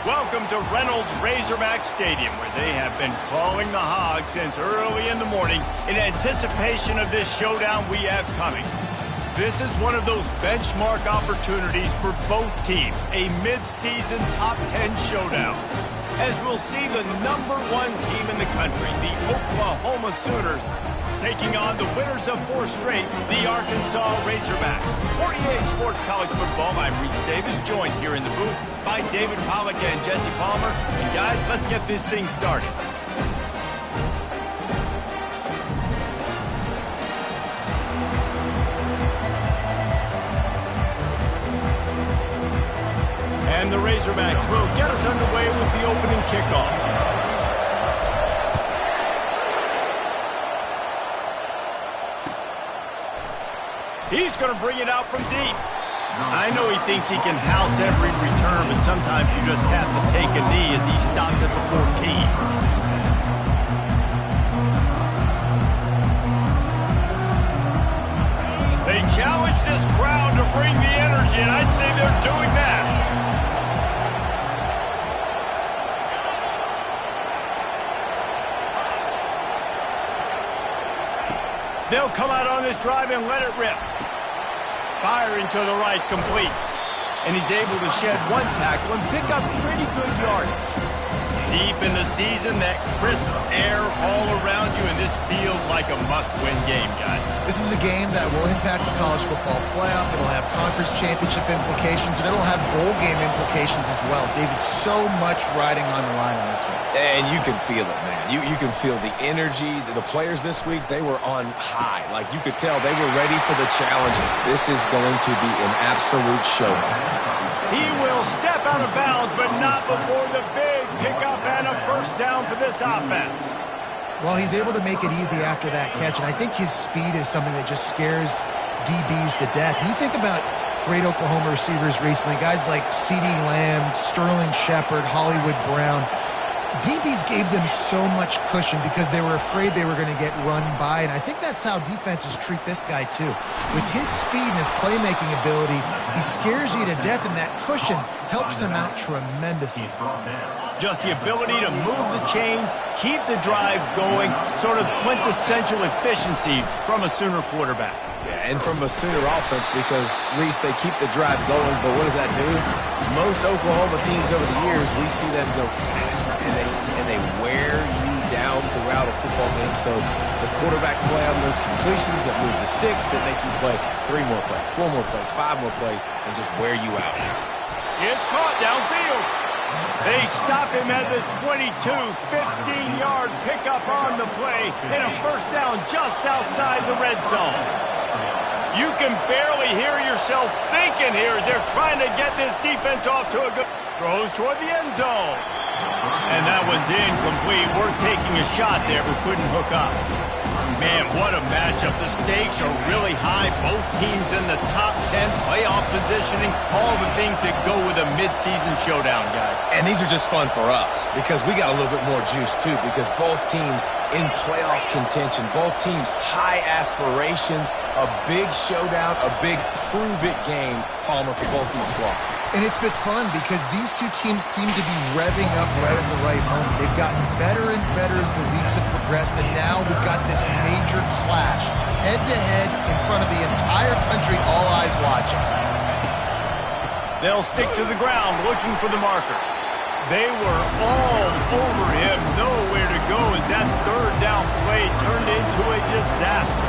Welcome to Reynolds Razorback Stadium, where they have been crawling the hog since early in the morning in anticipation of this showdown we have coming. This is one of those benchmark opportunities for both teams, a mid-season top 10 showdown. As we'll see the #1 team in the country, the Oklahoma Sooners, taking on the winners of 4 straight, the Arkansas Razorbacks. For EA Sports College Football, I'm Reese Davis, joined here in the booth by David Pollack and Jesse Palmer. And guys, let's get this thing started. And the Razorbacks will get us underway with the opening kickoff. He's going to bring it out from deep. I know he thinks he can house every return, but sometimes you just have to take a knee as he stopped at the 14. They challenge this crowd to bring the energy, and I'd say they're doing that. They'll come out on this drive and let it rip. Firing to the right, complete. And he's able to shed 1 tackle and pick up pretty good yardage. Deep in the season, that crisp air all around you, and this feels like a must-win game, guys. This is a game that will impact the college football playoff. It'll have conference championship implications, and it'll have bowl game implications as well. David, so much riding on the line on this one. And you can feel it, man. You can feel the energy. The players this week, they were on high. Like, you could tell they were ready for the challenge. This is going to be an absolute showdown. He will step out of bounds, but not before the big pickup and a first down for this offense. Well, he's able to make it easy after that catch, and I think his speed is something that just scares DBs to death. When you think about great Oklahoma receivers recently, guys like CeeDee Lamb, Sterling Shepard, Hollywood Brown, DBs gave them so much cushion because they were afraid they were going to get run by, and I think that's how defenses treat this guy too. With his speed and his playmaking ability, he scares you to death, and that cushion helps him out tremendously. Just the ability to move the chains, keep the drive going, sort of quintessential efficiency from a Sooner quarterback. Yeah, and from a Sooner offense, because, Reese, they keep the drive going, but what does that do? Most Oklahoma teams over the years, we see them go fast, and they wear you down throughout a football game. So the quarterback play on those completions that move the sticks, that make you play 3 more plays, 4 more plays, 5 more plays, and just wear you out. It's caught downfield. They stop him at the 22, 15-yard pickup on the play, and a first down just outside the red zone. You can barely hear yourself thinking here as they're trying to get this defense off to a good throws toward the end zone. And that one's incomplete. We're taking a shot there, but couldn't hook up. Man, what a matchup. The stakes are really high. Both teams in the top 10, playoff positioning, all the things that go with a midseason showdown, guys. And these are just fun for us because we got a little bit more juice, too, because both teams in playoff contention, both teams high aspirations, a big showdown, a big prove-it game, Palmer, for both these squads. And it's been fun because these two teams seem to be revving up right at the right moment. They've gotten better and better as the weeks have progressed, and now we've got this major clash, head-to-head in front of the entire country, all eyes watching. They'll stick to the ground looking for the marker. They were all over him, nowhere to go as that third down play turned into a disaster.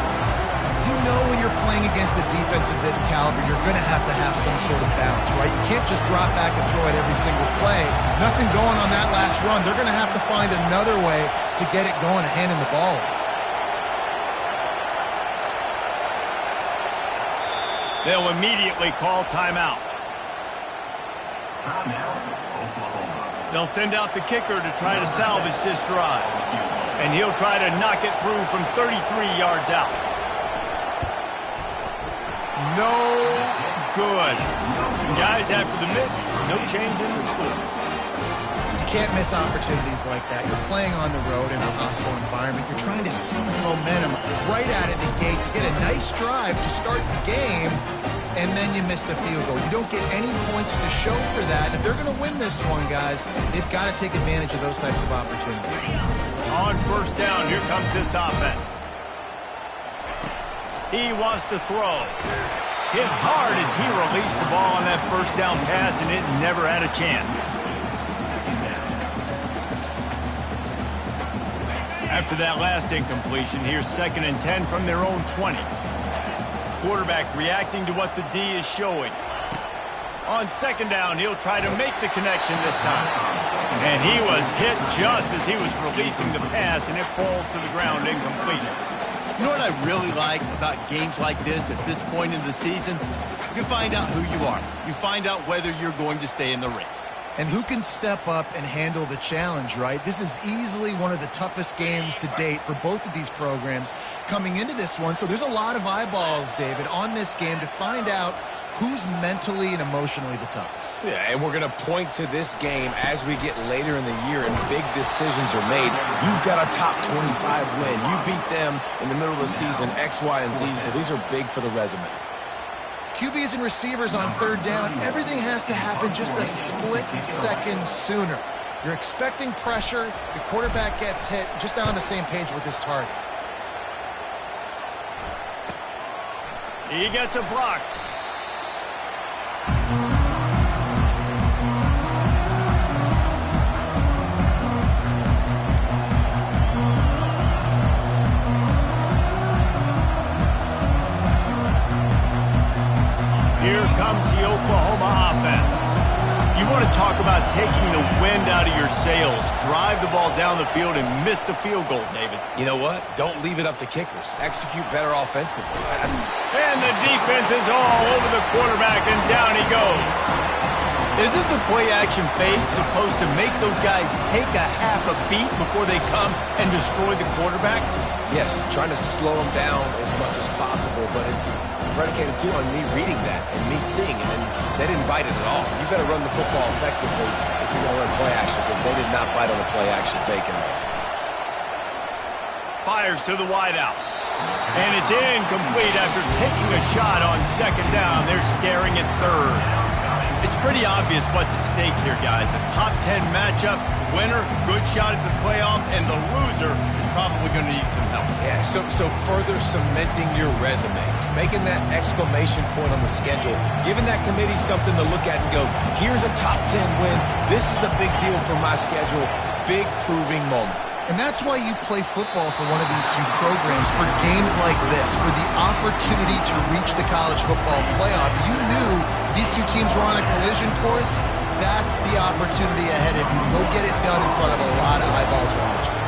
You know when you're playing against a defense of this caliber, you're going to have some sort of balance, right? You can't just drop back and throw it every single play. Nothing going on that last run. They're going to have to find another way to get it going and handing the ball off. They'll immediately call timeout. They'll send out the kicker to try to salvage this drive. And he'll try to knock it through from 33 yards out. No good. Guys, after the miss, no change in the score. You can't miss opportunities like that. You're playing on the road in a hostile environment. You're trying to seize momentum right out of the gate. You get a nice drive to start the game, and then you miss the field goal. You don't get any points to show for that. If they're going to win this one, guys, they've got to take advantage of those types of opportunities. On first down, here comes this offense. He wants to throw. Hit hard as he released the ball on that first down pass, and it never had a chance. After that last incompletion, here's 2nd and 10 from their own 20. Quarterback reacting to what the D is showing. On 2nd down, he'll try to make the connection this time. And he was hit just as he was releasing the pass, and it falls to the ground incomplete. You know what I really like about games like this at this point in the season? You find out who you are. You find out whether you're going to stay in the race. And who can step up and handle the challenge, right? This is easily one of the toughest games to date for both of these programs coming into this one. So there's a lot of eyeballs, David, on this game to find out who's mentally and emotionally the toughest. Yeah, and we're going to point to this game as we get later in the year and big decisions are made. You've got a top 25 win. You beat them in the middle of the season, X, Y, and Z, so these are big for the resume. QBs and receivers on 3rd down, everything has to happen just a split second sooner. You're expecting pressure, the quarterback gets hit, just not on the same page with his target. He gets a block. Here comes the Oklahoma offense. You want to talk about taking the wind out of your sails. Drive the ball down the field and miss the field goal, David. You know what? Don't leave it up to kickers. Execute better offensively. And the defense is all over the quarterback, and down he goes. Isn't the play-action fake supposed to make those guys take a half a beat before they come and destroy the quarterback? Yes, trying to slow them down as much as possible, but it's predicated, too, on me reading that and me seeing it, and they didn't bite it at all. You better run the football effectively if you're going to run play action, because they did not bite on the play action fake at all. Fires to the wideout. And it's incomplete after taking a shot on 2nd down. They're staring at 3rd. It's pretty obvious what's at stake here, guys. A top 10 matchup, winner, good shot at the playoff, and the loser is probably going to need some help. Yeah, so further cementing your resume, making that exclamation point on the schedule, giving that committee something to look at and go, here's a top 10 win. This is a big deal for my schedule. Big proving moment. And that's why you play football for one of these two programs, for games like this, for the opportunity to reach the college football playoff. You knew these two teams were on a collision course. That's the opportunity ahead of you to go get it done in front of a lot of eyeballs watching.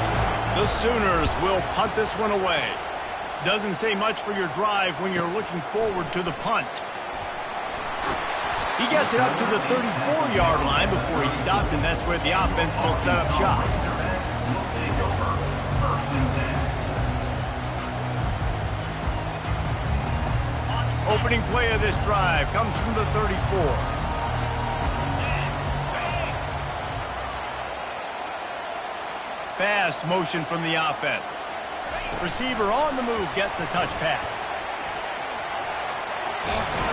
The Sooners will punt this one away. Doesn't say much for your drive when you're looking forward to the punt. He gets it up to the 34-yard line before he stopped, and that's where the offense will set up shop. Opening play of this drive comes from the 34. Fast motion from the offense. Receiver on the move gets the touch pass.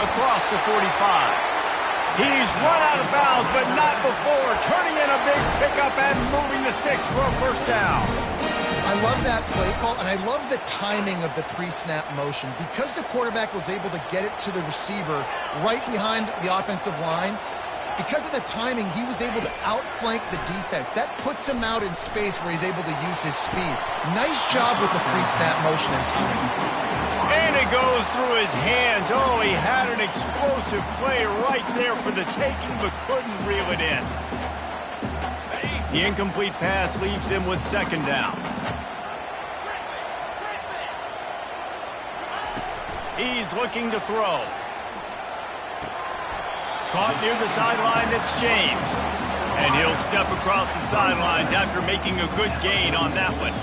Across the 45. He's run out of bounds, but not before. Turning in a big pickup and moving the sticks for a first down. I love that play call, and I love the timing of the pre-snap motion. Because the quarterback was able to get it to the receiver right behind the offensive line, because of the timing, he was able to outflank the defense. That puts him out in space where he's able to use his speed. Nice job with the pre-snap motion and timing. And it goes through his hands. Oh, he had an explosive play right there for the taking, but couldn't reel it in. The incomplete pass leaves him with 2nd down. He's looking to throw. Caught near the sideline, it's James. And he'll step across the sidelines after making a good gain on that one.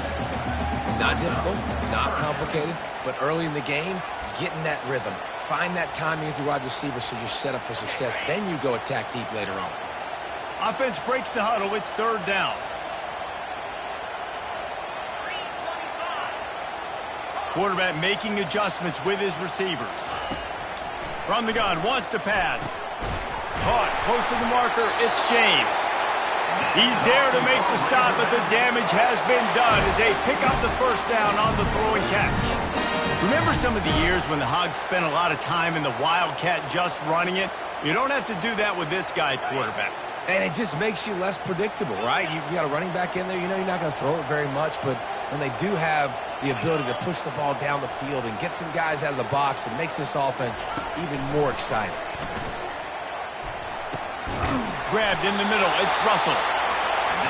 Not difficult, not complicated, but early in the game, getting that rhythm. Find that timing with your wide receiver so you're set up for success. Then you go attack deep later on. Offense breaks the huddle. It's 3rd down. Quarterback making adjustments with his receivers. From the gun, wants to pass. Caught, close to the marker, it's James. He's there to make the stop, but the damage has been done as they pick up the first down on the throw and catch. Remember some of the years when the Hogs spent a lot of time in the Wildcat just running it? You don't have to do that with this guy at quarterback. And it just makes you less predictable, right? You got a running back in there. You know you're not going to throw it very much, but when they do have the ability to push the ball down the field and get some guys out of the box, it makes this offense even more exciting. Grabbed in the middle. It's Russell.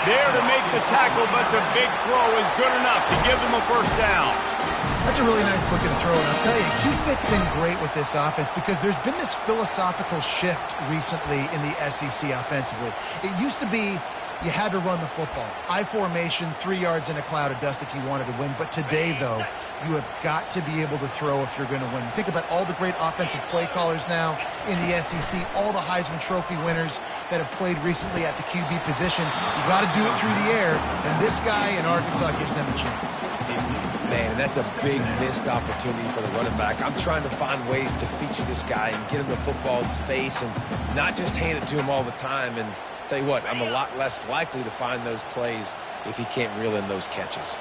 There to make the tackle, but the big throw is good enough to give them a first down. That's a really nice looking throw, and I'll tell you, he fits in great with this offense because there's been this philosophical shift recently in the SEC offensively. It used to be you had to run the football. I formation, 3 yards in a cloud of dust if you wanted to win. But today, though, you have got to be able to throw if you're going to win. You think about all the great offensive play callers now in the SEC, all the Heisman Trophy winners that have played recently at the QB position. You got to do it through the air, and this guy in Arkansas gives them a chance. Man, and that's a big missed opportunity for the running back. I'm trying to find ways to feature this guy and get him the football in space and not just hand it to him all the time. And tell you what, I'm a lot less likely to find those plays if he can't reel in those catches.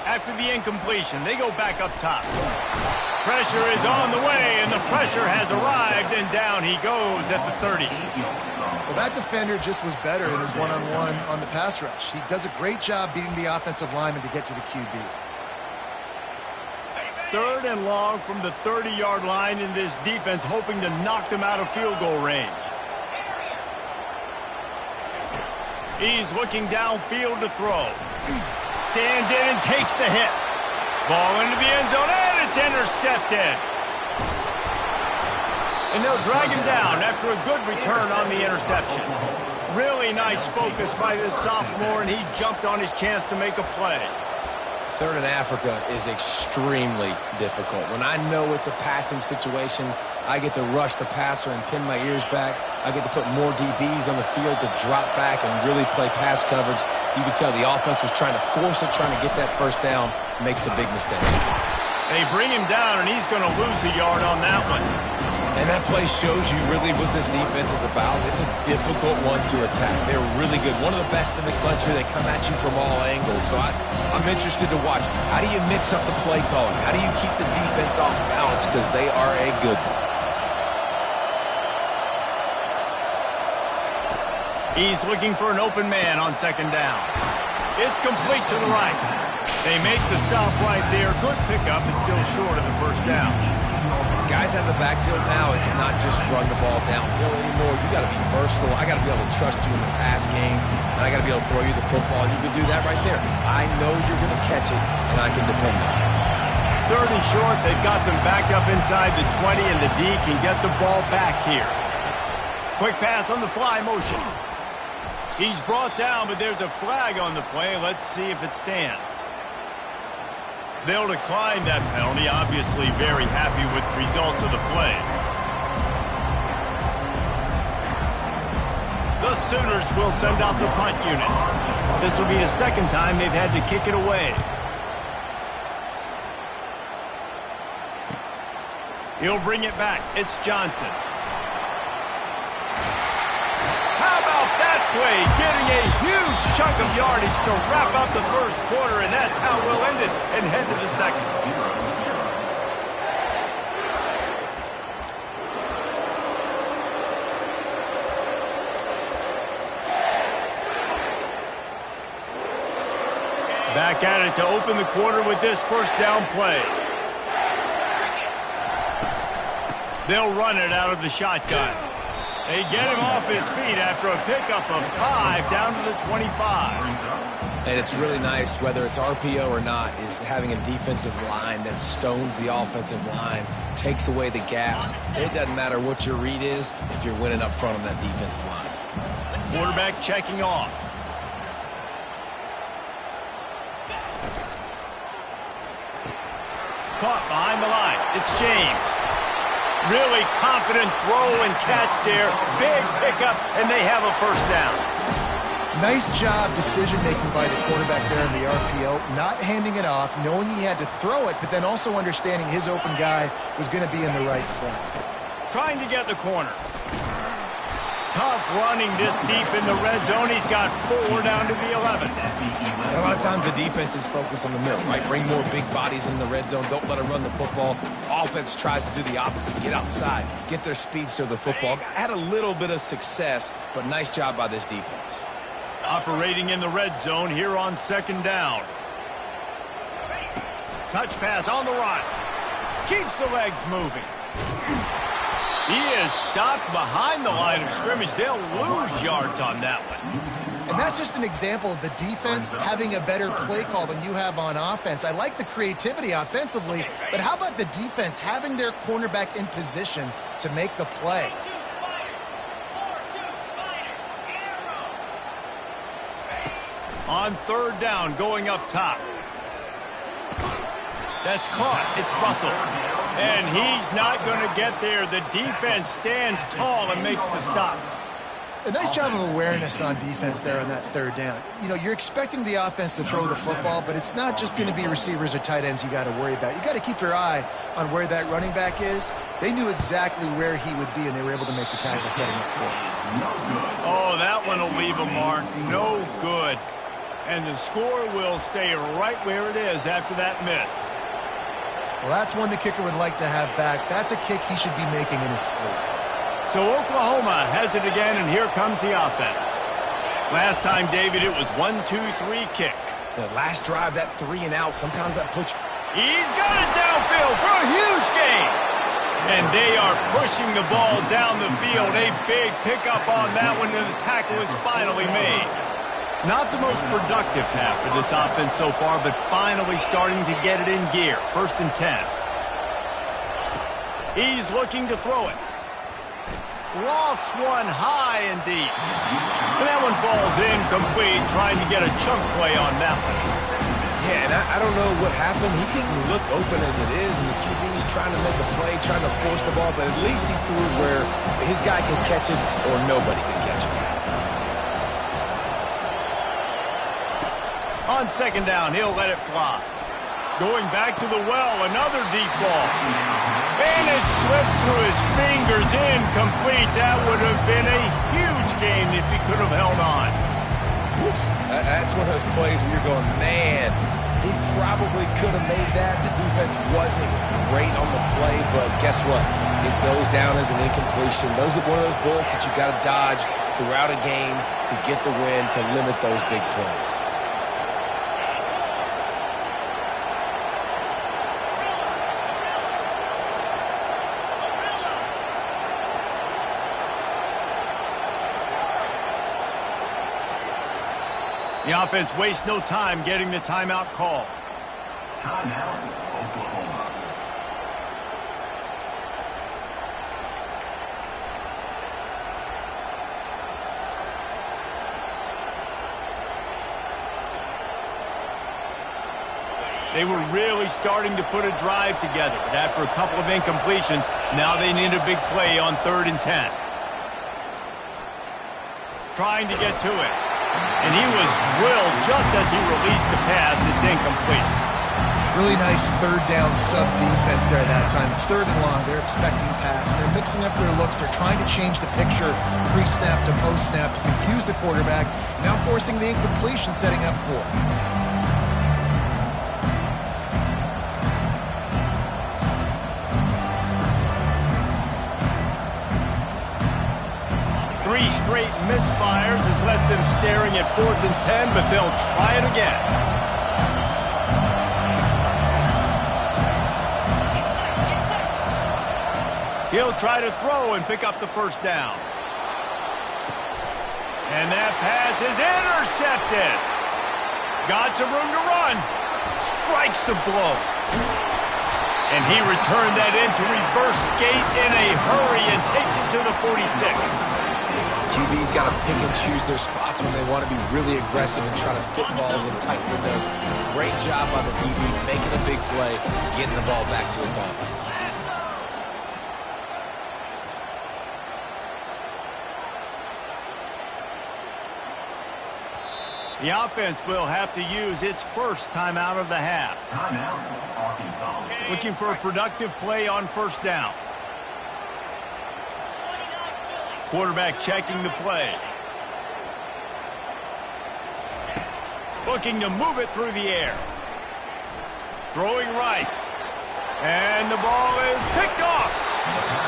After the incompletion, they go back up top. Pressure is on the way, and the pressure has arrived, and down he goes at the 30. Well, that defender just was better in his one-on-one on the pass rush. He does a great job beating the offensive lineman to get to the QB. 3rd and long from the 30-yard line in this defense, hoping to knock them out of field goal range. He's looking downfield to throw. Stands in and takes the hit. Ball into the end zone, and it's intercepted. And they'll drag him down after a good return on the interception. Really nice focus by this sophomore, and he jumped on his chance to make a play. 3rd and Africa is extremely difficult. When I know it's a passing situation, I get to rush the passer and pin my ears back. I get to put more DBs on the field to drop back and really play pass coverage. You can tell the offense was trying to force it, trying to get that first down, makes the big mistake. They bring him down, and he's going to lose a yard on that one. And that play shows you really what this defense is about. It's a difficult one to attack. They're really good. One of the best in the country. They come at you from all angles. So I'm interested to watch. How do you mix up the play calling? How do you keep the defense off balance? Because they are a good one. He's looking for an open man on 2nd down. It's complete to the right. They make the stop right there. Good pickup. It's still short of the first down. Guys out of the backfield now, it's not just run the ball downhill anymore. You got to be versatile. I got to be able to trust you in the pass game, and I got to be able to throw you the football. You can do that right there. I know you're going to catch it, and I can depend on it. 3rd and short, they've got them back up inside the 20, and the D can get the ball back here. Quick pass on the fly motion. He's brought down, but there's a flag on the play. Let's see if it stands. They'll decline that penalty, obviously very happy with the results of the play. The Sooners will send out the punt unit. This will be the 2nd time they've had to kick it away. He'll bring it back. It's Johnson. How about that play? Getting a huge chunk of yardage to wrap up the first quarter, and that's how we'll end it and head to the 2nd. Back at it to open the quarter with this first down play. They'll run it out of the shotgun. They get him off his feet after a pickup of 5 down to the 25. And it's really nice, whether it's RPO or not, is having a defensive line that stones the offensive line, takes away the gaps. It doesn't matter what your read is if you're winning up front on that defensive line. Quarterback checking off. Caught behind the line. It's James. Really confident throw and catch there. Big pickup, and they have a first down. Nice job decision-making by the quarterback there in the RPO, not handing it off, knowing he had to throw it, but then also understanding his open guy was going to be in the right flat. Trying to get the corner. Tough running this deep in the red zone. He's got 4 down to the 11. And a lot of times the defense is focused on the middle, right? Bring more big bodies in the red zone. Don't let them run the football. Offense tries to do the opposite. Get outside. Get their speedster the football. Had a little bit of success, but nice job by this defense. Operating in the red zone here on 2nd down. Touch pass on the run. Keeps the legs moving. He is stopped behind the line of scrimmage. They'll lose yards on that one. And that's just an example of the defense having a better play call than you have on offense. I like the creativity offensively, but how about the defense having their cornerback in position to make the play? On 3rd down, going up top. That's caught. It's Russell. And he's not going to get there. The defense stands tall and makes the stop. A nice job of awareness on defense there on that 3rd down. You know, you're expecting the offense to throw the football, but it's not just going to be receivers or tight ends you got to worry about. You got to keep your eye on where that running back is. They knew exactly where he would be, and they were able to make the tackle setting up for him. Oh, that one will leave a mark. No good. And the score will stay right where it is after that miss. Well, that's one the kicker would like to have back. That's a kick he should be making in his sleep. So Oklahoma has it again, and here comes the offense. Last time, David, it was 1-2-3 kick. The last drive, that 3 and out, sometimes that puts you... He's got it downfield for a huge gain. And they are pushing the ball down the field. A big pickup on that one, and the tackle is finally made. Not the most productive half for this offense so far, but finally starting to get it in gear. 1st and 10. He's looking to throw it. Lofts one high and deep. And that one falls incomplete, trying to get a chunk play on that one. Yeah, and I don't know what happened. He didn't look open as it is, and the QB's trying to make a play, trying to force the ball, but at least he threw where his guy can catch it or nobody can catch it. On 2nd down, he'll let it fly. Going back to the well, another deep ball. And it slips through his fingers, incomplete. That would have been a huge gain if he could have held on. Oof. That's one of those plays where you're going, man, he probably could have made that. The defense wasn't great on the play, but guess what? It goes down as an incompletion. Those are one of those bullets that you got to dodge throughout a game to get the win, to limit those big plays. The offense wastes no time getting the timeout call. Timeout, Oklahoma. They were really starting to put a drive together, but after a couple of incompletions, now they need a big play on 3rd and 10. Trying to get to it. And he was drilled just as he released the pass. It's incomplete. Really nice 3rd down sub defense there that time. It's 3rd and long. They're expecting pass. And they're mixing up their looks. They're trying to change the picture pre-snap to post-snap to confuse the quarterback. Now forcing the incompletion, setting up 4th. 3 straight misfires has left them staring at 4th and 10, but they'll try it again. He'll try to throw and pick up the 1st down. And that pass is intercepted. Got some room to run. Strikes the blow. And he returned that into reverse skate in a hurry and takes it to the 46. QB's got to pick and choose their spots when they want to be really aggressive and try to fit balls in tight windows. Great job by the DB, making a big play, getting the ball back to its offense. The offense will have to use its first timeout of the half. Timeout, Arkansas. Looking for a productive play on first down. Quarterback checking the play. Looking to move it through the air. Throwing right. And the ball is picked off.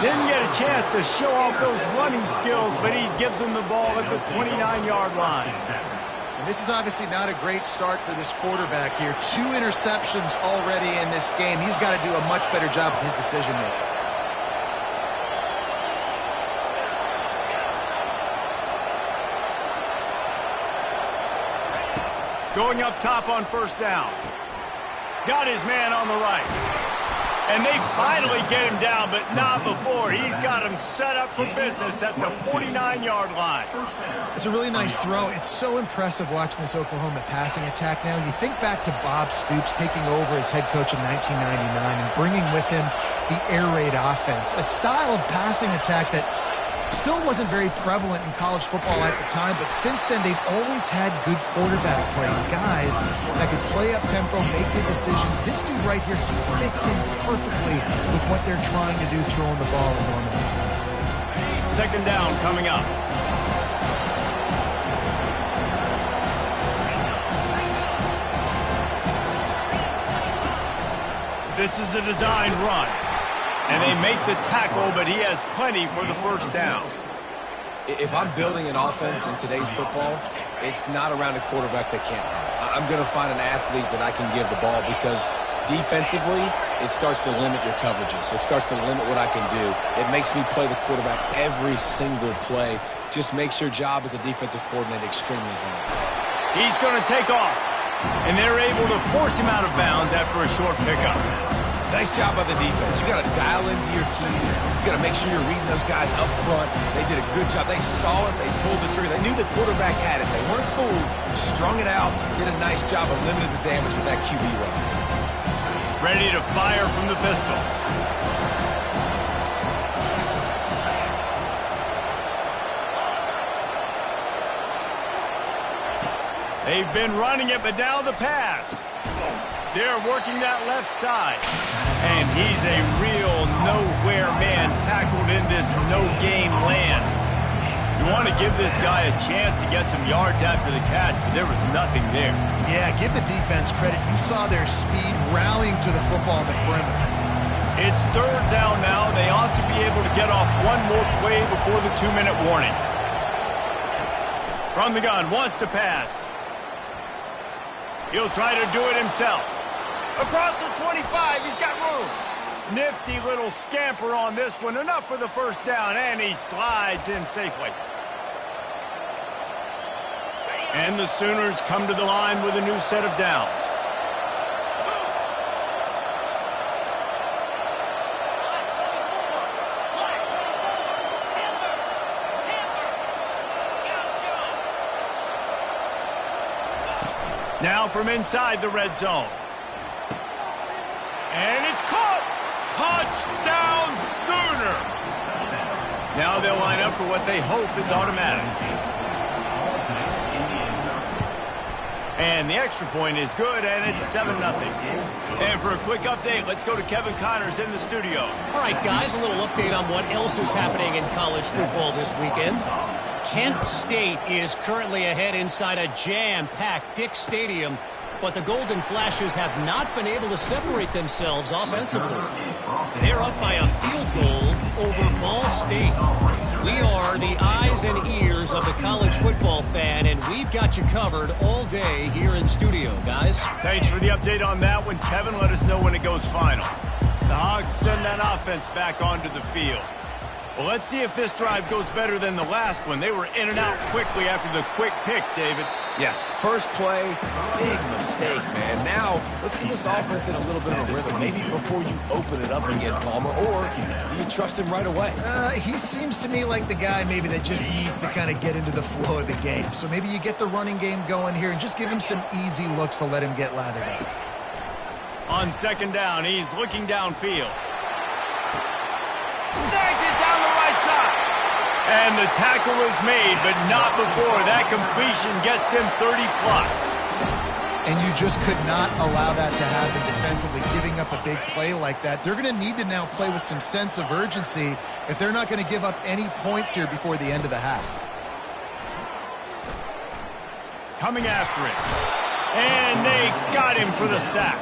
Didn't get a chance to show off those running skills, but he gives him the ball at the 29-yard line. And this is obviously not a great start for this quarterback here. 2 interceptions already in this game. He's got to do a much better job with his decision-making. Going up top on first down. Got his man on the right. And they finally get him down, but not before. He's got him set up for business at the 49-yard line. It's a really nice throw. It's so impressive watching this Oklahoma passing attack now. You think back to Bob Stoops taking over as head coach in 1999 and bringing with him the air raid offense, a style of passing attack that still wasn't very prevalent in college football at the time, but since then they've always had good quarterback play, guys that could play up tempo, make good decisions. This dude right here, he fits in perfectly with what they're trying to do throwing the ball in Norman. Second down coming up. This is a designed run. And they make the tackle, but he has plenty for the first down. If I'm building an offense in today's football, it's not around a quarterback that can't run. I'm going to find an athlete that I can give the ball because defensively, it starts to limit your coverages. It starts to limit what I can do. It makes me play the quarterback every single play. Just makes your job as a defensive coordinator extremely hard. He's going to take off, and they're able to force him out of bounds after a short pickup. Nice job by the defense. You got to dial into your keys. You got to make sure you're reading those guys up front. They did a good job. They saw it. They pulled the trigger. They knew the quarterback had it. They weren't fooled. Strung it out. Did a nice job of limiting the damage with that QB run. Ready to fire from the pistol. They've been running it, but now the pass. They're working that left side. And he's a real nowhere man tackled in this no-game land. You want to give this guy a chance to get some yards after the catch, but there was nothing there. Yeah, give the defense credit. You saw their speed rallying to the football on the perimeter. It's third down now. They ought to be able to get off one more play before the 2-minute warning. From the gun, wants to pass. He'll try to do it himself. Across the 25, he's got room. Nifty little scamper on this one. Enough for the first down, and he slides in safely. And the Sooners come to the line with a new set of downs. Now from inside the red zone. And it's caught! Touchdown Sooners! Now they'll line up for what they hope is automatic. And the extra point is good, and it's 7-0. And for a quick update, let's go to Kevin Connors in the studio. All right, guys, a little update on what else is happening in college football this weekend. Kent State is currently ahead inside a jam-packed Dick Stadium, but the Golden Flashes have not been able to separate themselves offensively. They're up by a field goal over Ball State. We are the eyes and ears of the college football fan, and we've got you covered all day here in studio, guys. Thanks for the update on that one, Kevin. Let us know when it goes final. The Hogs send that offense back onto the field. Well, let's see if this drive goes better than the last one. They were in and out quickly after the quick pick, David. Yeah, first play, big mistake, man. Now, let's get this offense in a little bit of a rhythm. Maybe before you open it up again, Palmer, or do you trust him right away? He seems to me like the guy maybe that just needs to kind of get into the flow of the game. So maybe you get the running game going here and just give him some easy looks to let him get lathered up. On second down, he's looking downfield. Snags it down the right side. And the tackle is made, but not before that completion gets them 30+. And you just could not allow that to happen defensively, giving up a big play like that. They're going to need to now play with some sense of urgency if they're not going to give up any points here before the end of the half. Coming after it. And they got him for the sack.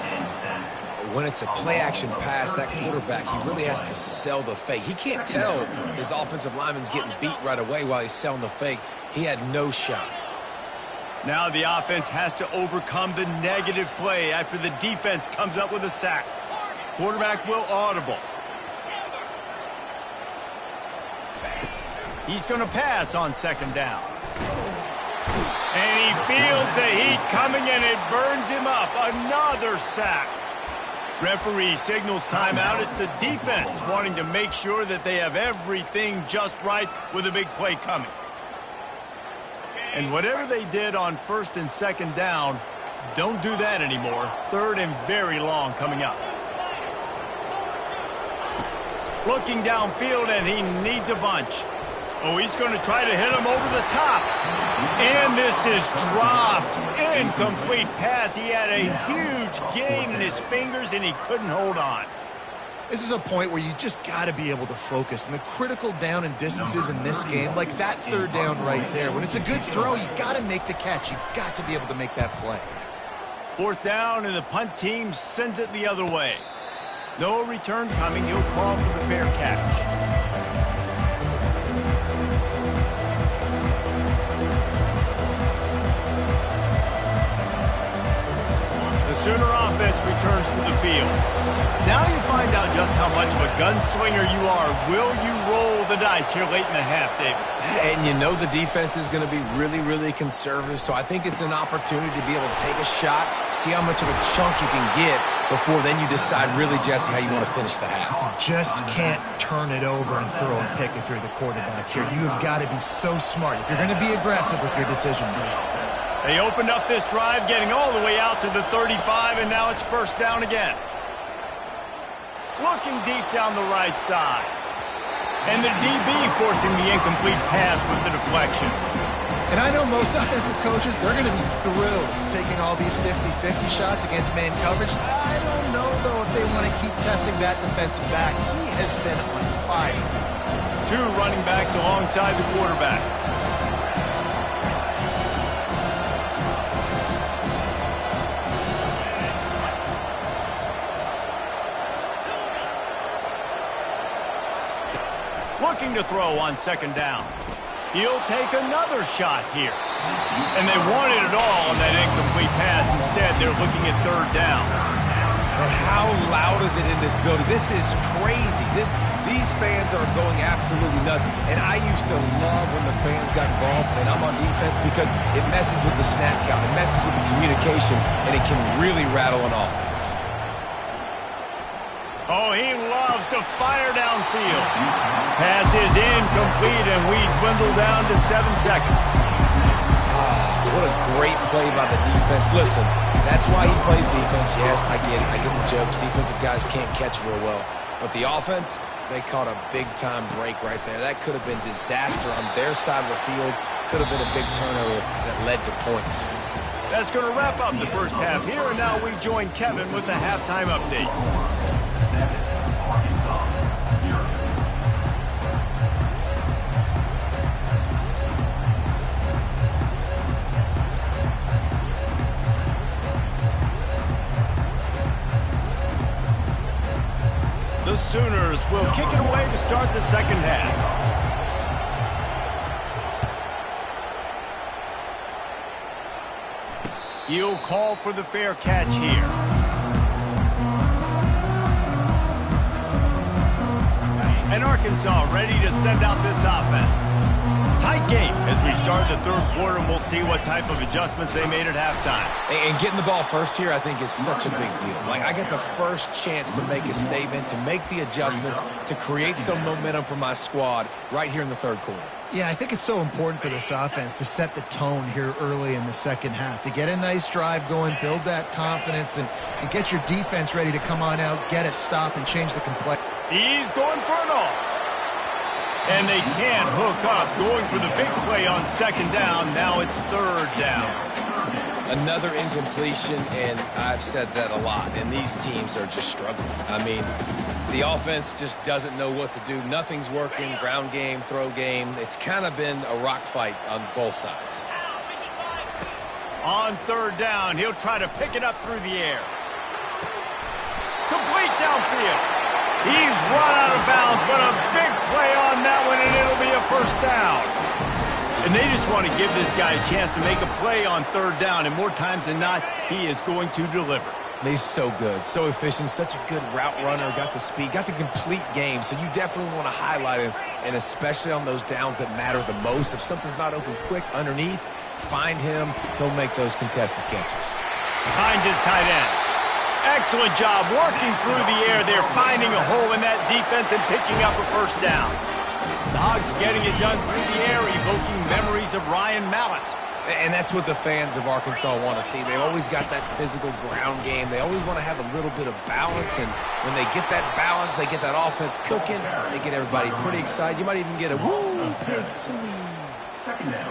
When it's a play-action pass, that quarterback, he really has to sell the fake. He can't tell his offensive lineman's getting beat right away while he's selling the fake. He had no shot. Now the offense has to overcome the negative play after the defense comes up with a sack. Quarterback will audible. He's going to pass on second down. And he feels the heat coming and it burns him up. Another sack. Referee signals timeout. It's the defense wanting to make sure that they have everything just right with a big play coming. And whatever they did on first and second down, don't do that anymore. Third and very long coming up. Looking downfield, and he needs a bunch. Oh, he's going to try to hit him over the top. And this is dropped. Incomplete pass. He had a huge gain in his fingers, and he couldn't hold on. This is a point where you just got to be able to focus. And the critical down and distances in this game, like that third down right there, when it's a good throw, you got to make the catch. You've got to be able to make that play. Fourth down, and the punt team sends it the other way. No return coming. He'll call for the fair catch. The Sooner offense returns to the field. Now you find out just how much of a gunslinger you are. Will you roll the dice here late in the half, David? And you know the defense is going to be really, really conservative, so I think it's an opportunity to be able to take a shot, see how much of a chunk you can get before then you decide really, Jesse, how you want to finish the half. You just can't turn it over and throw a pick if you're the quarterback here. You have got to be so smart if you're going to be aggressive with your decision making. They opened up this drive, getting all the way out to the 35, and now it's first down again. Looking deep down the right side. And the DB forcing the incomplete pass with the deflection. And I know most offensive coaches, they're going to be thrilled taking all these 50-50 shots against man coverage. I don't know, though, if they want to keep testing that defensive back. He has been on fire. Two running backs alongside the quarterback. Looking to throw on second down. He'll take another shot here. And they wanted it all on that incomplete pass. Instead, they're looking at third down. But how loud is it in this building? This is crazy. These fans are going absolutely nuts. And I used to love when the fans got involved and I'm on defense because it messes with the snap count. It messes with the communication, and it can really rattle an offense. Oh, he loves to fire downfield. Pass is incomplete, and we dwindle down to 7 seconds. What a great play by the defense. Listen, that's why he plays defense. Yes, I get it. I get the jokes. Defensive guys can't catch real well. But the offense, they caught a big-time break right there. That could have been disaster on their side of the field. Could have been a big turnover that led to points. That's going to wrap up the first half here, and now we join Kevin with the halftime update. The Sooners will kick it away to start the second half. He'll call for the fair catch here. And Arkansas ready to send out this offense. Tight game as we start the third quarter, and we'll see what type of adjustments they made at halftime. And getting the ball first here, I think, is such a big deal. Like, I get the first chance to make a statement, to make the adjustments, to create some momentum for my squad right here in the third quarter. Yeah, I think it's so important for this offense to set the tone here early in the second half, to get a nice drive going, build that confidence, and get your defense ready to come on out, get a stop, and change the complexion. He's going for it all. And they can't hook up, going for the big play on second down. Now it's third down. Another incompletion, and I've said that a lot, and these teams are just struggling. I mean, the offense just doesn't know what to do. Nothing's working, ground game, throw game. It's kind of been a rock fight on both sides. On third down, he'll try to pick it up through the air. Complete downfield. He's run out of bounds, but a big play on that one, and it'll be a first down. And they just want to give this guy a chance to make a play on third down, and more times than not, he is going to deliver. He's so good, so efficient, such a good route runner, got the speed, got the complete game, so you definitely want to highlight him, and especially on those downs that matter the most. If something's not open quick underneath, find him, he'll make those contested catches. Finds his tight end. Excellent job working through the air there, finding a hole in that defense and picking up a first down. The Hogs getting it done through the air, evoking memories of Ryan Mallett. And that's what the fans of Arkansas want to see. They've always got that physical ground game. They always want to have a little bit of balance, and when they get that balance, they get that offense cooking, they get everybody pretty excited. You might even get a woo, pig suey.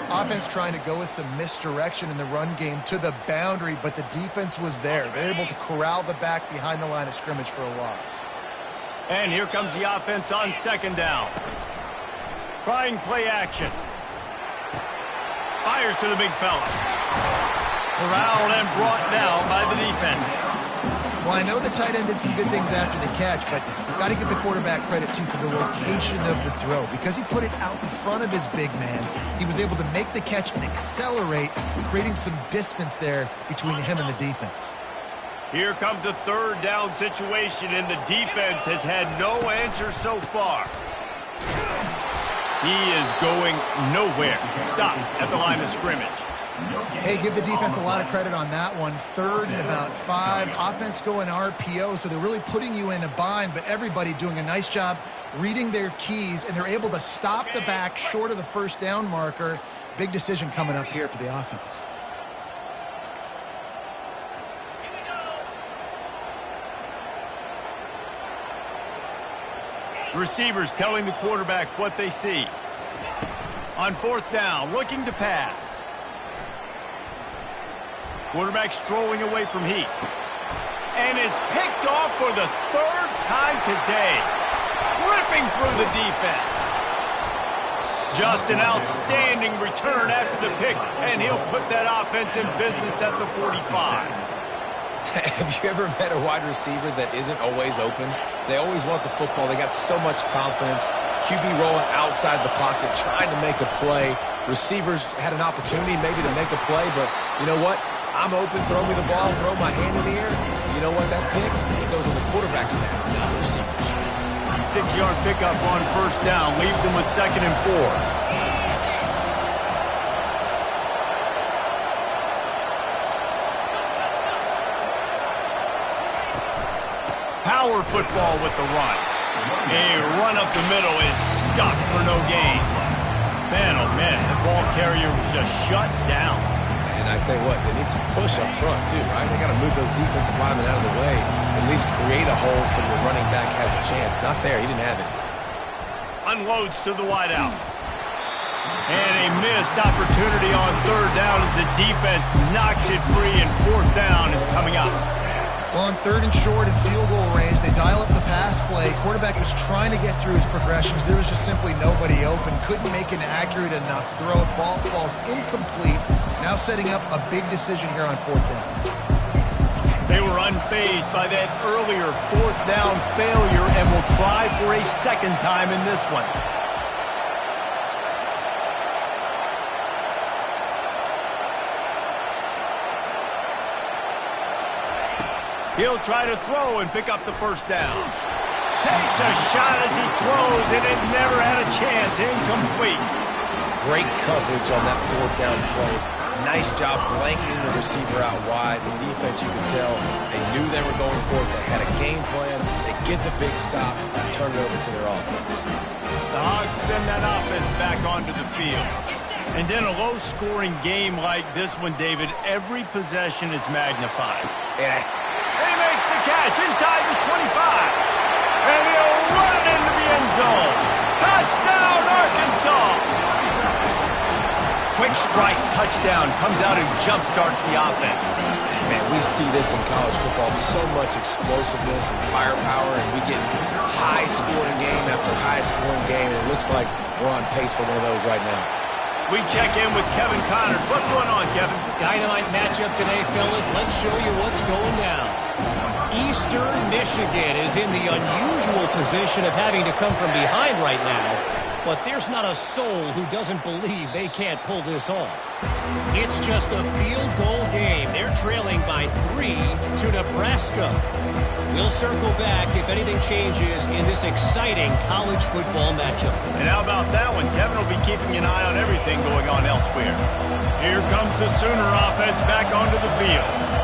Offense trying to go with some misdirection in the run game to the boundary, but the defense was there. They're able to corral the back behind the line of scrimmage for a loss. And here comes the offense on second down. Trying play action. Fires to the big fella. Corralled and brought down by the defense. Well, I know the tight end did some good things after the catch, but got to give the quarterback credit, too, for the location of the throw. Because he put it out in front of his big man, he was able to make the catch and accelerate, creating some distance there between him and the defense. Here comes a third down situation, and the defense has had no answer so far. He is going nowhere. Stop at the line of scrimmage. Hey, give the defense a lot of credit on that one. Third and about 5. Offense going RPO, so they're really putting you in a bind, but everybody doing a nice job reading their keys, and they're able to stop the back short of the first down marker. Big decision coming up here for the offense. Receivers telling the quarterback what they see. On fourth down, looking to pass. Quarterback strolling away from heat. And it's picked off for the third time today. Ripping through the defense. Just an outstanding return after the pick, and he'll put that offense in business at the 45. Have you ever met a wide receiver that isn't always open? They always want the football. They got so much confidence. QB rolling outside the pocket, trying to make a play. Receivers had an opportunity maybe to make a play, but you know what? I'm open, throw me the ball, throw my hand in the air. You know what? That pick, it goes on the quarterback stats, not the receivers. 6-yard pickup on first down, leaves him with 2nd and 4. Power football with the run. A run up the middle is stopped for no gain. Man, oh man, the ball carrier was just shut down. And I tell you what, they need some push up front too, right? They got to move those defensive linemen out of the way, at least create a hole so your running back has a chance. Not there, he didn't have it. Unloads to the wideout. And a missed opportunity on third down as the defense knocks it free, and fourth down is coming up. Well, on 3rd and short and field goal range, they dial up the pass play. Quarterback was trying to get through his progressions. There was just simply nobody open. Couldn't make an accurate enough throw. Ball falls incomplete. Now setting up a big decision here on 4th down. They were unfazed by that earlier 4th down failure and will try for a second time in this one. He'll try to throw and pick up the first down. Takes a shot as he throws, and it never had a chance. Incomplete. Great coverage on that 4th down play. Nice job blanketing the receiver out wide. The defense, you could tell, they knew they were going for it. They had a game plan. They get the big stop and turn it over to their offense. The Hogs send that offense back onto the field. And in a low-scoring game like this one, David, every possession is magnified. Yeah. He makes the catch inside the 25. And he'll run it into the end zone. Touchdown, quick strike touchdown comes out and jump-starts the offense. Man, we see this in college football, so much explosiveness and firepower, and we get high-scoring game after high-scoring game, and it looks like we're on pace for one of those right now. We check in with Kevin Connors. What's going on, Kevin? Dynamite matchup today, fellas. Let's show you what's going down. Eastern Michigan is in the unusual position of having to come from behind right now, but there's not a soul who doesn't believe they can't pull this off. It's just a field goal game. They're trailing by 3 to Nebraska. We'll circle back if anything changes in this exciting college football matchup. And how about that one? Kevin will be keeping an eye on everything going on elsewhere. Here comes the Sooner offense back onto the field.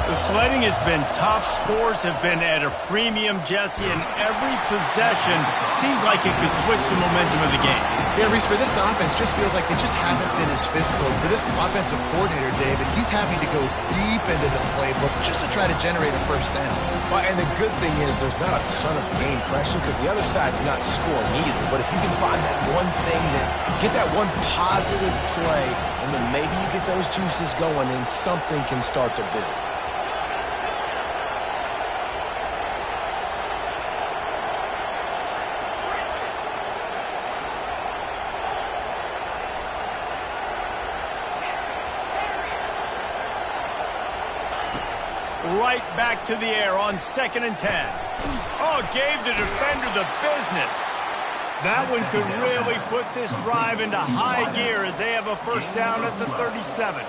The sledding has been tough. Scores have been at a premium, Jesse, and every possession seems like it could switch the momentum of the game. Yeah, Reese, for this offense, just feels like they just haven't been as physical. For this offensive coordinator, David, he's having to go deep into the playbook just to try to generate a first down. Well, and the good thing is there's not a ton of game pressure because the other side's not scoring either. But if you can find that one thing, get that one positive play, and then maybe you get those juices going, and something can start to build. Right back to the air on 2nd and 10. Oh, gave the defender the business. That one could really put this drive into high gear as they have a first down at the 37.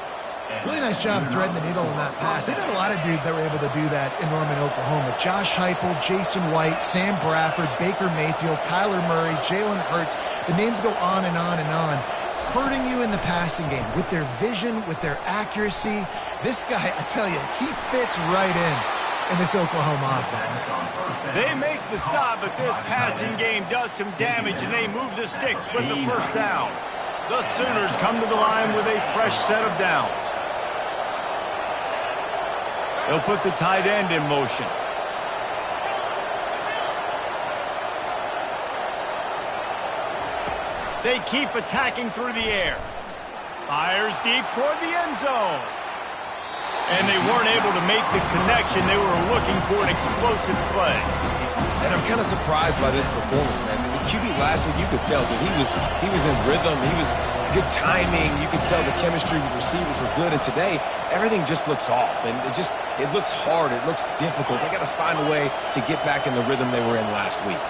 Really nice job threading the needle on that pass. They've had a lot of dudes that were able to do that in Norman, Oklahoma. Josh Heupel, Jason White, Sam Bradford, Baker Mayfield, Kyler Murray, Jalen Hurts. The names go on and on and on. Hurting you in the passing game with their vision, with their accuracy. This guy, I tell you, he fits right in this Oklahoma offense. They make the stop, but this passing game does some damage, and they move the sticks with the first down. The Sooners come to the line with a fresh set of downs. They'll put the tight end in motion. They keep attacking through the air. Fires deep toward the end zone. And they weren't able to make the connection. They were looking for an explosive play. And I'm kind of surprised by this performance, man. The QB last week, you could tell that he was in rhythm. He was good timing. You could tell the chemistry with receivers were good. And today, everything just looks off. And it looks hard. It looks difficult. They got to find a way to get back in the rhythm they were in last week.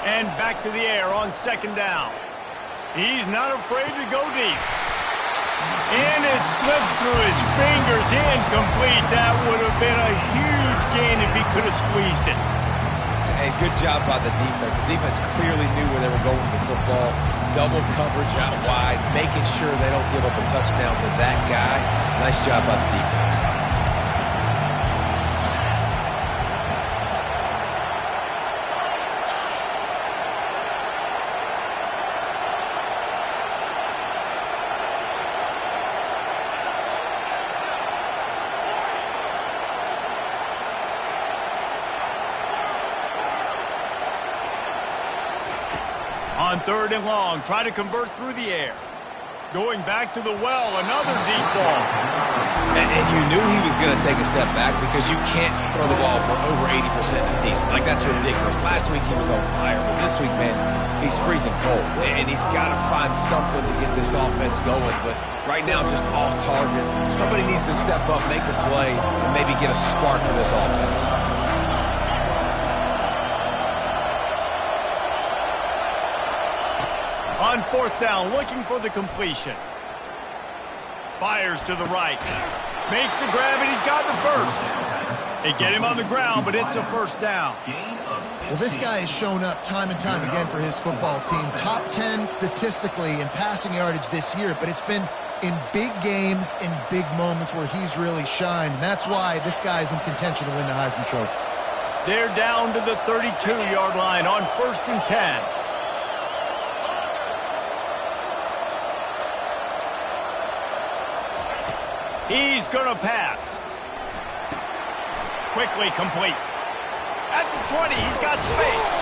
And back to the air on 2nd down. He's not afraid to go deep. And it slips through his fingers, incomplete. That would have been a huge gain if he could have squeezed it. And good job by the defense. The defense clearly knew where they were going with the football. Double coverage out wide, making sure they don't give up a touchdown to that guy. Nice job by the defense. On 3rd and long, try to convert through the air. Going back to the well, another deep ball. And you knew he was going to take a step back because you can't throw the ball for over 80% of the season. Like, that's ridiculous. Last week he was on fire, but this week, man, he's freezing cold. And he's got to find something to get this offense going. But right now, just off target. Somebody needs to step up, make a play, and maybe get a spark for this offense. On 4th down, looking for the completion. Fires to the right. Makes the grab, and he's got the first. They get him on the ground, but it's a first down. Well, this guy has shown up time and time again for his football team. Top 10 statistically in passing yardage this year, but it's been in big games, in big moments where he's really shined. And that's why this guy is in contention to win the Heisman Trophy. They're down to the 32-yard line on 1st and 10. He's going to pass. Quickly complete. At the 20, he's got space.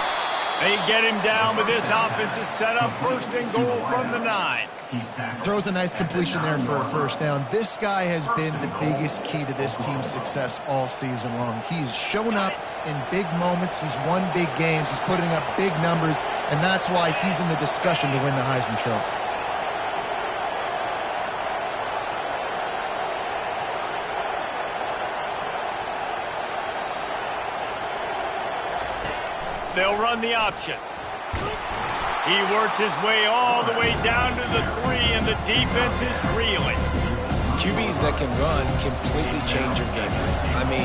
They get him down, but this offense is set up first and goal from the 9. Throws a nice completion there for a first down. This guy has been the biggest key to this team's success all season long. He's shown up in big moments. He's won big games. He's putting up big numbers, and that's why he's in the discussion to win the Heisman Trophy. They'll run the option. He works his way all the way down to the 3, and the defense is reeling. QBs that can run completely change your game. I mean,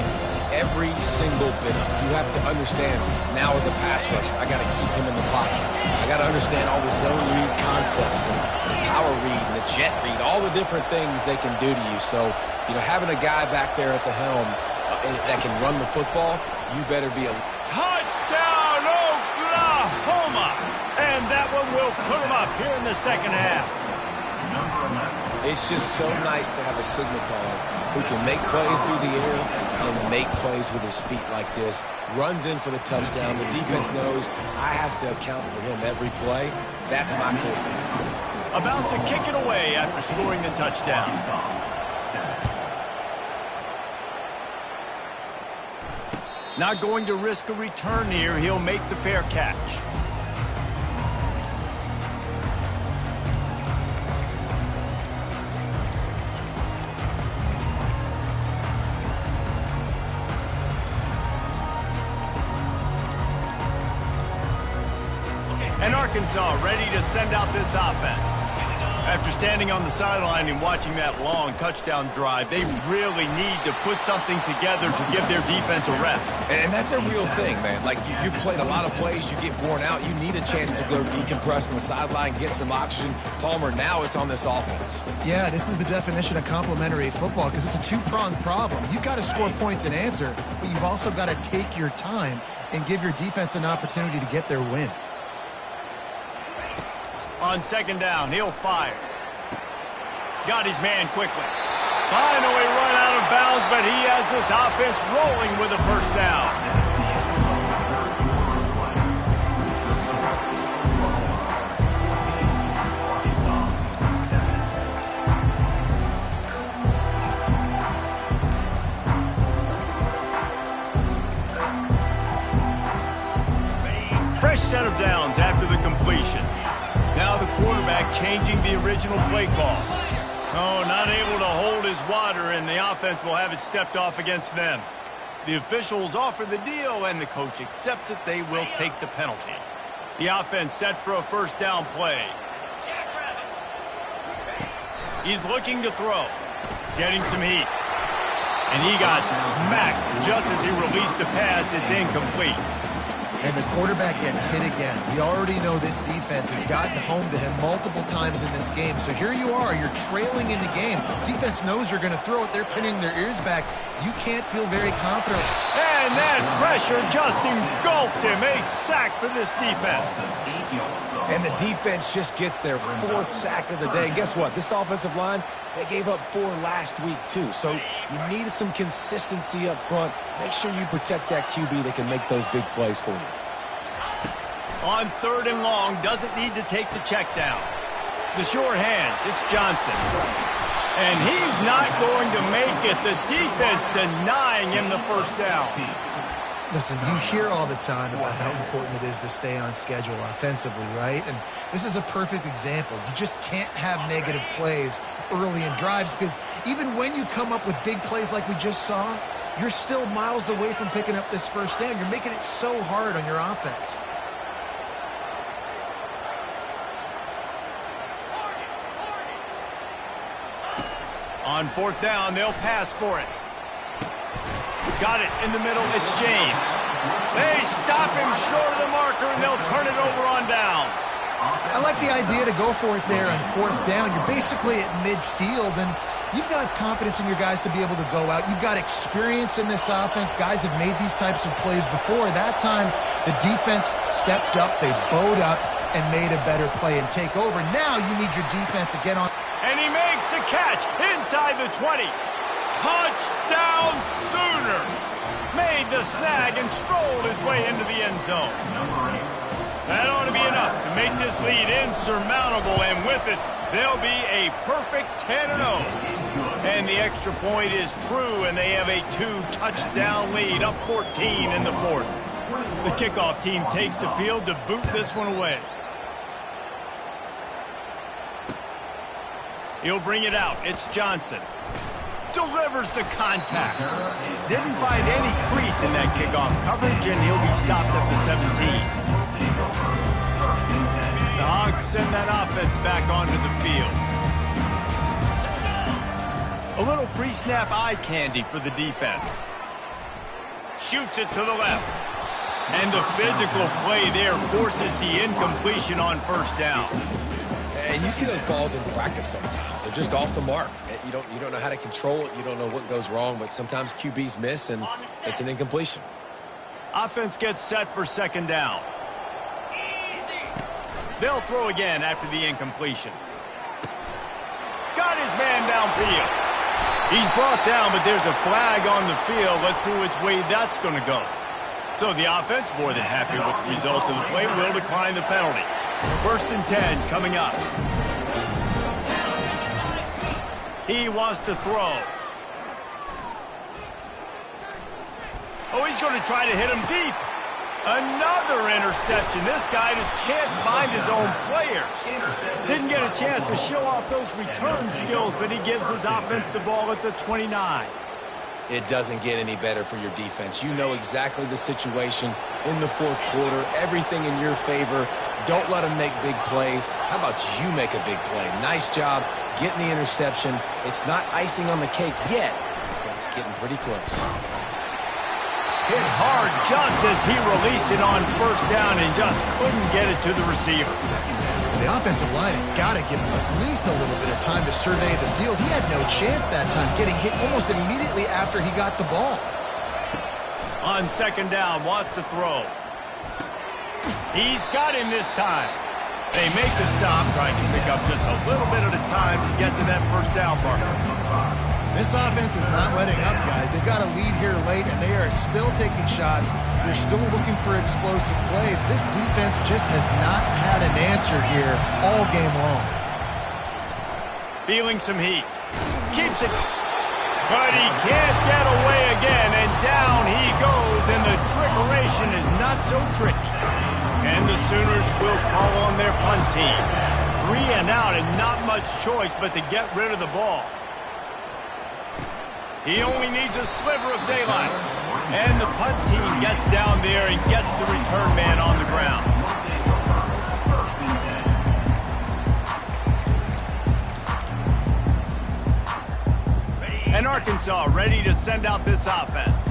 every single bit of it. You have to understand, now as a pass rusher, I got to keep him in the pocket. I got to understand all the zone read concepts and the power read and the jet read, all the different things they can do to you. So, having a guy back there at the helm that can run the football, you better be a touchdown, Oklahoma! And that one will put them up here in the second half. It's just so nice to have a signal caller who can make plays through the air and make plays with his feet like this. Runs in for the touchdown. The defense knows I have to account for him every play. That's my quarterback. About to kick it away after scoring the touchdown. Not going to risk a return here. He'll make the fair catch. And Arkansas ready to send out this offense. After standing on the sideline and watching that long touchdown drive, they really need to put something together to give their defense a rest. And that's a real thing, man. Like, you played a lot of plays, you get worn out, you need a chance to go decompress on the sideline, get some oxygen. Palmer, now it's on this offense. Yeah, this is the definition of complementary football because it's a two-pronged problem. You've got to score points and answer, but you've also got to take your time and give your defense an opportunity to get their win. On second down, he'll fire. Got his man quickly. Finally run out of bounds, but he has this offense rolling with a first down. Fresh set of downs after the completion. Now the quarterback changing the original play call. Oh, not able to hold his water, and the offense will have it stepped off against them. The officials offer the deal, and the coach accepts it. They will take the penalty. The offense set for a first down play. He's looking to throw. Getting some heat. And he got smacked just as he released the pass. It's incomplete. And the quarterback gets hit again. We already know this defense has gotten home to him multiple times in this game. So here you are, you're trailing in the game. Defense knows you're going to throw it. They're pinning their ears back. You can't feel very confident. And that pressure just engulfed him. A sack for this defense. And the defense just gets their fourth sack of the day. And guess what? This offensive line, they gave up 4 last week too. So you need some consistency up front. Make sure you protect that QB that can make those big plays for you. On third and long, doesn't need to take the check down. The sure hands, it's Johnson. And he's not going to make it. The defense denying him the first down. Listen, you hear all the time about how important it is to stay on schedule offensively, right? And this is a perfect example. You just can't have negative plays early in drives because even when you come up with big plays like we just saw, you're still miles away from picking up this first down. You're making it so hard on your offense. On fourth down, they'll pass for it. Got it in the middle. It's James. They stop him short of the marker, and they'll turn it over on downs. I like the idea to go for it there on fourth down. You're basically at midfield, and you've got confidence in your guys to be able to go out. You've got experience in this offense. Guys have made these types of plays before. That time, the defense stepped up. They bowed up and made a better play and take over. Now you need your defense to get on. And he makes the catch inside the 20. Touchdown Sooners! Made the snag and strolled his way into the end zone. That ought to be enough to make this lead insurmountable, and with it, they'll be a perfect 10-0. And the extra point is true, and they have a 2-touchdown lead, up 14 in the fourth. The kickoff team takes the field to boot this one away. He'll bring it out. It's Johnson. Delivers the contact. Didn't find any crease in that kickoff coverage, and he'll be stopped at the 17. The Hogs send that offense back onto the field. A little pre-snap eye candy for the defense. Shoots it to the left. And the physical play there forces the incompletion on first down. And you see those balls in practice sometimes. They're just off the mark. You don't know how to control it. You don't know what goes wrong, but sometimes QBs miss, and it's an incompletion. Offense gets set for second down. They'll throw again after the incompletion. Got his man downfield. He's brought down, but there's a flag on the field. Let's see which way that's going to go. So the offense, more than happy with the result of the play, will decline the penalty. 1st and 10 coming up. He wants to throw. Oh, he's going to try to hit him deep. Another interception. This guy just can't find his own players. Didn't get a chance to show off those return skills, but he gives his offense the ball at the 29. It doesn't get any better for your defense. You know exactly the situation in the fourth quarter. Everything in your favor. Don't let them make big plays. How about you make a big play? Nice job getting the interception. It's not icing on the cake yet, but it's getting pretty close. Hit hard just as he released it on first down and just couldn't get it to the receiver. The offensive line has got to give him at least a little bit of time to survey the field. He had no chance that time, getting hit almost immediately after he got the ball. On second down, wants to throw. He's got him this time. They make the stop, trying to pick up just a little bit at a time to get to that first down marker. This offense is not letting up, guys. They've got a lead here late, and they are still taking shots. They're still looking for explosive plays. This defense just has not had an answer here all game long. Feeling some heat. Keeps it. But he can't get away again, and down he goes, and the trickeration is not so tricky. And the Sooners will call on their punt team. 3 and out, and not much choice but to get rid of the ball. He only needs a sliver of daylight. And the punt team gets down there and gets the return man on the ground. And Arkansas ready to send out this offense.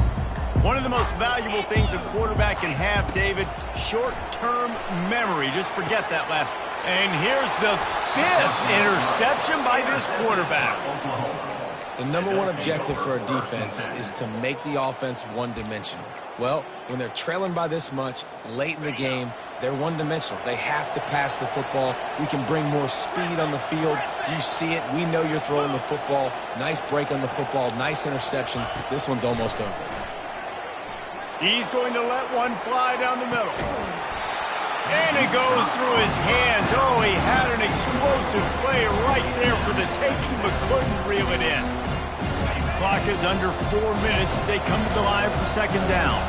One of the most valuable things a quarterback can have, David, short-term memory. Just forget that last. And here's the 5th interception by this quarterback. The number one objective for a defense is to make the offense one-dimensional. Well, when they're trailing by this much late in the game, they're one-dimensional. They have to pass the football. We can bring more speed on the field. You see it. We know you're throwing the football. Nice break on the football. Nice interception. This one's almost over. He's going to let one fly down the middle. And it goes through his hands. Oh, he had an explosive play right there for the taking, but couldn't reel it in. Clock is under 4 minutes as they come to the line for second down.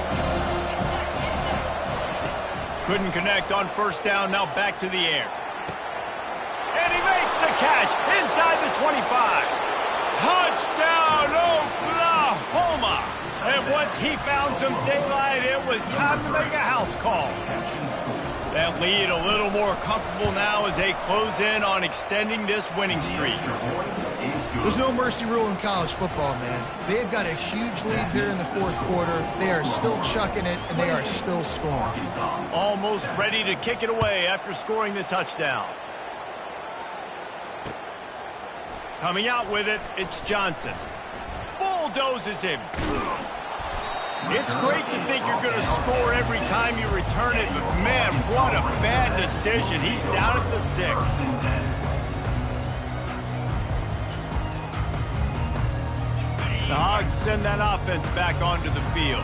Couldn't connect on first down, now back to the air. And he makes the catch inside the 25. Touchdown, Oklahoma! And once he found some daylight, it was time to make a house call. That lead a little more comfortable now as they close in on extending this winning streak. There's no mercy rule in college football, man. They've got a huge lead here in the fourth quarter. They are still chucking it, and they are still scoring. Almost ready to kick it away after scoring the touchdown. Coming out with it, it's Johnson. Bulldozes him. It's great to think you're going to score every time you return it, but man, what a bad decision. He's down at the 6. The Hogs send that offense back onto the field.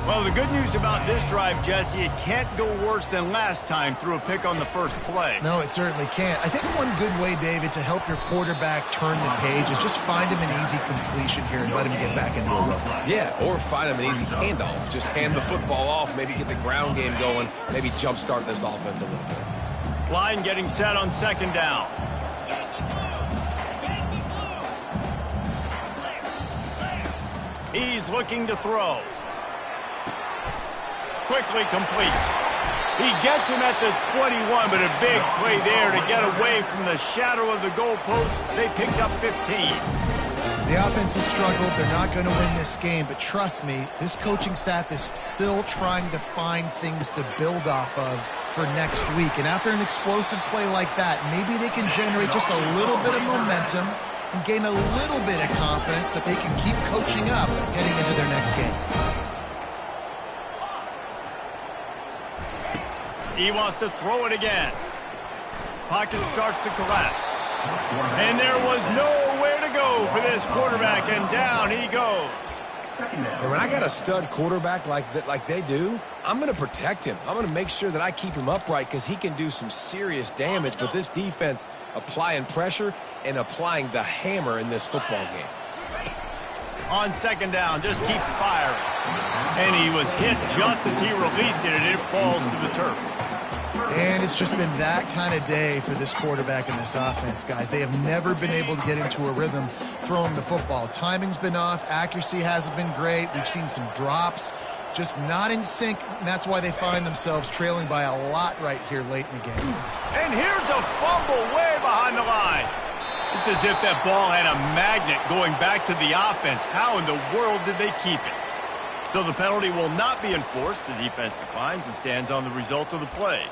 Well, the good news about this drive, Jesse, it can't go worse than last time through a pick on the first play. No, it certainly can't. I think one good way, David, to help your quarterback turn the page is just find him an easy completion here and let him get back into a rhythm. Yeah, or find him an easy handoff. Just hand the football off, maybe get the ground game going, maybe jumpstart this offense a little bit. Line getting set on second down. He's looking to throw. Quickly complete. He gets him at the 21, but a big play there to get away from the shadow of the goalpost. They picked up 15. The offense has struggled. They're not going to win this game, but trust me, this coaching staff is still trying to find things to build off of for next week. And after an explosive play like that, maybe they can generate just a little bit of momentum and gain a little bit of confidence that they can keep coaching up heading into their next game. He wants to throw it again. Pocket starts to collapse. And there was nowhere to go for this quarterback, and down he goes. And when I got a stud quarterback like they do, I'm going to protect him. I'm going to make sure that I keep him upright because he can do some serious damage. But this defense applying pressure and applying the hammer in this football game. On second down, just keeps firing. And he was hit just as he released it, and it falls to the turf. And it's just been that kind of day for this quarterback and this offense, guys. They have never been able to get into a rhythm throwing the football. Timing's been off. Accuracy hasn't been great. We've seen some drops, just not in sync, and that's why they find themselves trailing by a lot right here late in the game. And here's a fumble way behind the line. It's as if that ball had a magnet going back to the offense. How in the world did they keep it? So the penalty will not be enforced. The defense declines and stands on the result of the play.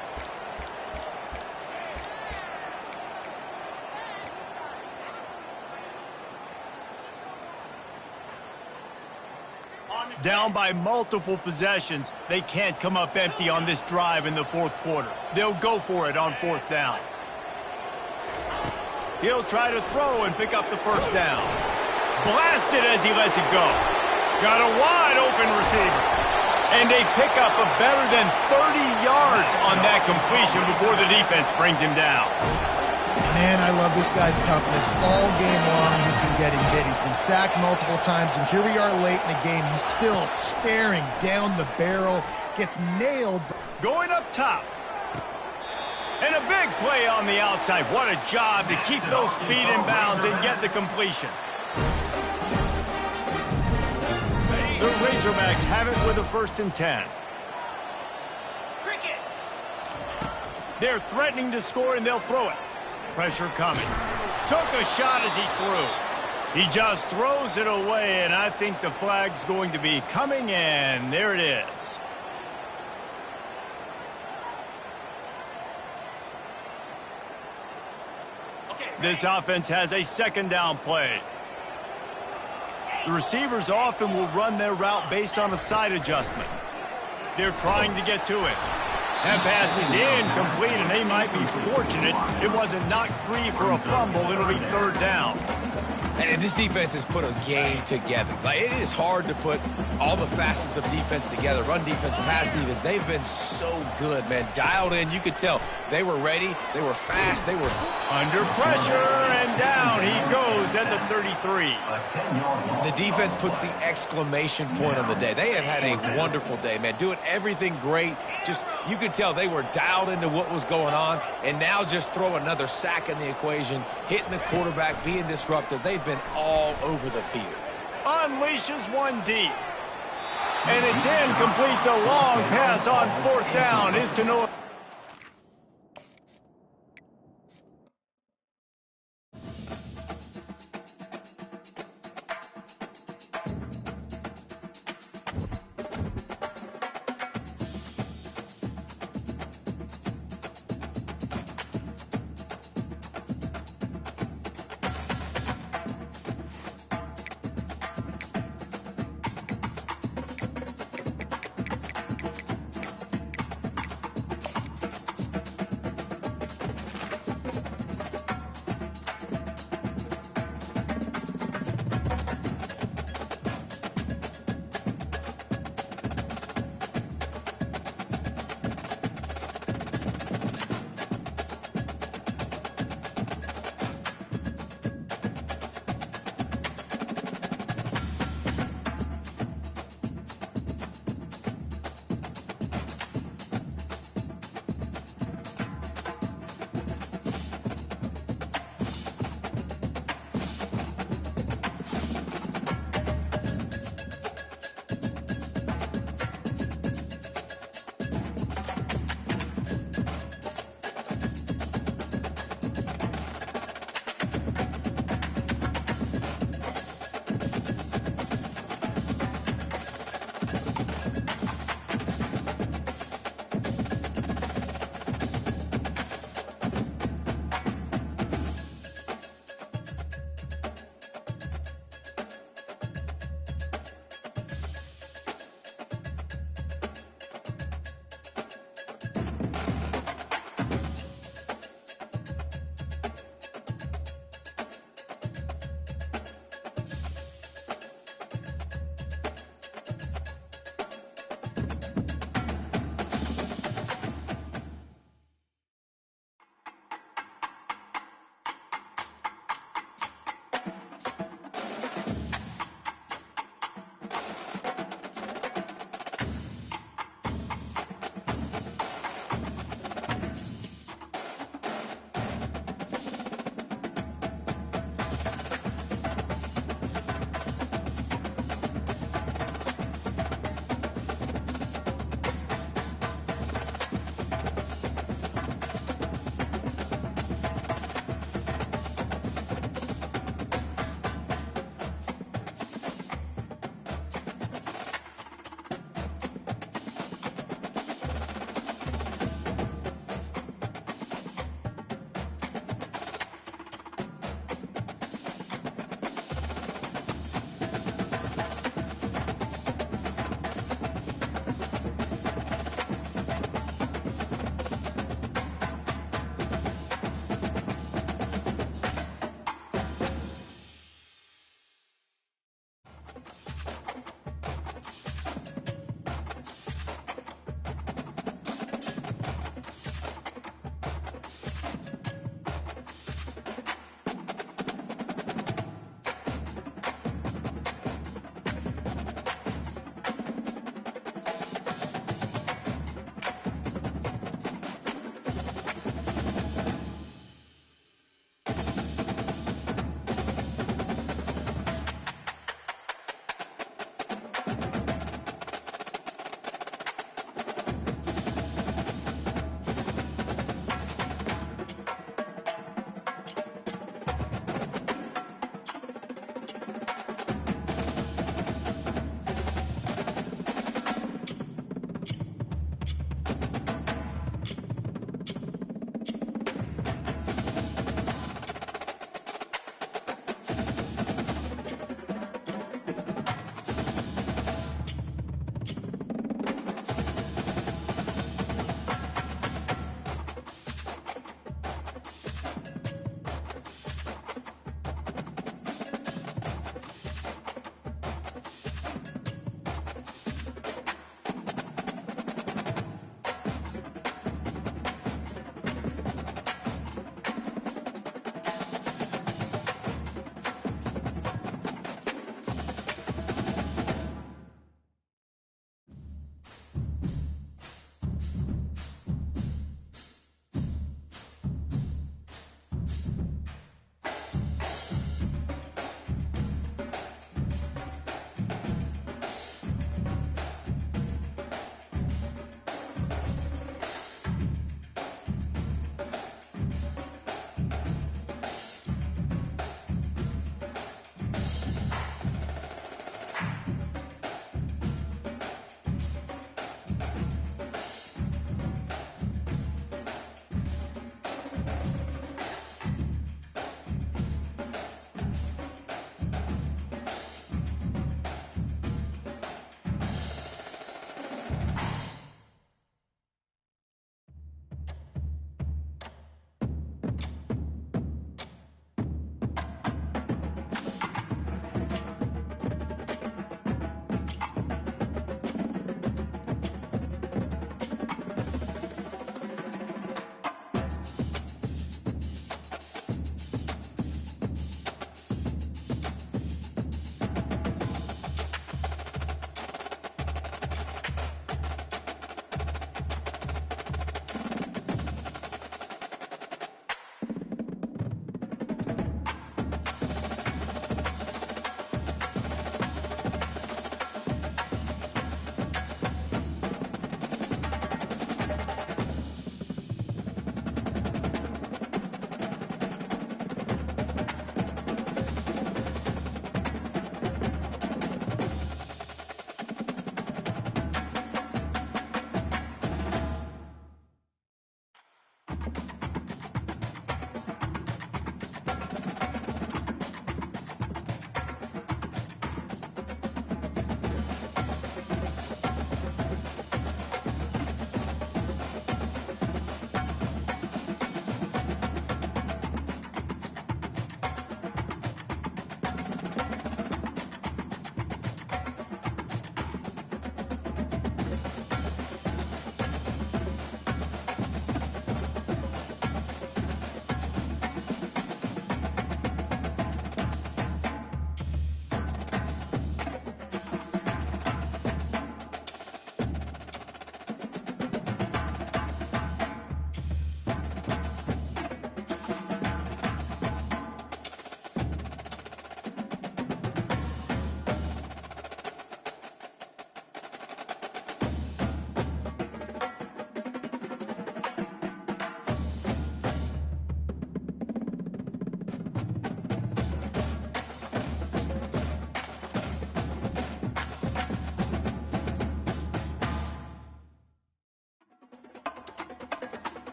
Down by multiple possessions, they can't come up empty on this drive in the fourth quarter. They'll go for it on fourth down. He'll try to throw and pick up the first down. Blasted as he lets it go. Got a wide open receiver. And they pick up a better than 30 yards on that completion before the defense brings him down. Man, I love this guy's toughness. All game long, he's been getting hit. He's been sacked multiple times, and here we are late in the game. He's still staring down the barrel, gets nailed. Going up top. And a big play on the outside. What a job to keep those feet in bounds and get the completion. The Razorbacks have it with a 1st and 10. They're threatening to score, and they'll throw it. Pressure coming. Took a shot as he threw. He just throws it away, and I think the flag's going to be coming in. There it is. This offense has a 2nd down play. The receivers often will run their route based on a side adjustment. They're trying to get to it. That pass is incomplete, and they might be fortunate it wasn't knocked free for a fumble. It'll be 3rd down. And this defense has put a game together. Like, it is hard to put all the facets of defense together. Run defense, pass defense. They've been so good, man. Dialed in. You could tell they were ready. They were fast. They were under pressure, and down he goes at the 33. The defense puts the exclamation point on the day. They have had a wonderful day, man. Doing everything great. Just, you could tell they were dialed into what was going on, and now just throw another sack in the equation, hitting the quarterback, being disruptive. They've been all over the field. Unleashes one deep. And it's incomplete. The long pass on 4th down is to no